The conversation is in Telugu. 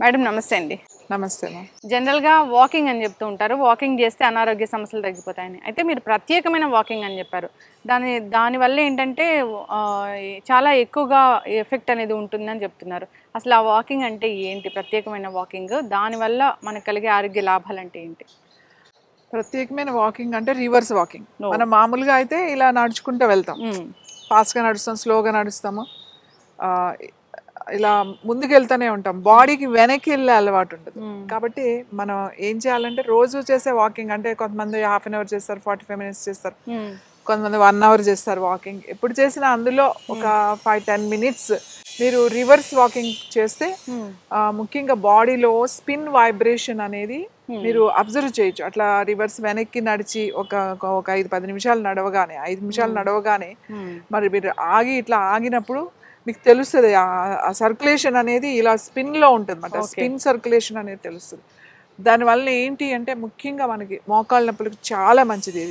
మేడం నమస్తే అండి. నమస్తే మా. జనరల్‌గా వాకింగ్ అని చెప్తూ ఉంటారు. వాకింగ్ చేస్తే అనారోగ్య సమస్యలు తగ్గిపోతాయని. అయితే మీరు ప్రత్యేకమైన వాకింగ్ అని చెప్పారు. దానివల్ల ఏంటంటే చాలా ఎక్కువగా ఎఫెక్ట్ అనేది ఉంటుందని చెప్తున్నారు. అసలు ఆ వాకింగ్ అంటే ఏంటి? ప్రత్యేకమైన వాకింగ్ దానివల్ల మనకు కలిగే ఆరోగ్య లాభాలంటే ఏంటి? ప్రత్యేకమైన వాకింగ్ అంటే రివర్స్ వాకింగ్. ఓహ్! మనం మామూలుగా అయితే ఇలా నడుచుకుంటూ వెళ్తాం. హ్మ్. ఫాస్ట్‌గా నడుస్తాం, స్లోగా నడుస్తాము. ఆహ్, ఇలా ముందుకెళ్తూనే ఉంటాం. బాడీకి వెనక్కి వెళ్ళే అలవాటు ఉండదు. హ్మ్. కాబట్టి మనం ఏం చేయాలంటే రోజు చేసే వాకింగ్ అంటే కొంతమంది హాఫ్ అన్ అవర్ చేస్తారు, 45 మినిట్స్ చేస్తారు. హ్మ్. కొంతమంది 1 అవర్ చేస్తారు వాకింగ్. ఎప్పుడు చేసినా అందులో ఒక హ్మ్. 5, 10 మినిట్స్ మీరు రివర్స్ వాకింగ్ చేస్తే హ్మ్. ముఖ్యంగా బాడీలో స్పిన్ వైబ్రేషన్ అనేది హ్మ్. మీరు అబ్జర్వ్ చేయొచ్చు. అట్లా రివర్స్ వెనక్కి నడిచి ఒక 5, 10 నిమిషాలు నడవగానే, 5 నిమిషాలు హ్మ్. నడవగానే హ్మ్. మరి మీరు ఇట్లా ఆగినప్పుడు మీకు తెలుస్తది. ఆ సర్క్యులేషన్ అనేది ఇలా స్పిన్‌లో ఉంటదన్నమాట. ఓకే. స్పిన్ సర్క్యులేషన్ అనేది తెలుస్తది. దానివల్ల ఏంటి అంటే ముఖ్యంగా మనకి మోకాళ్ళ నొప్పులకి చాలా మంచిది ఇది.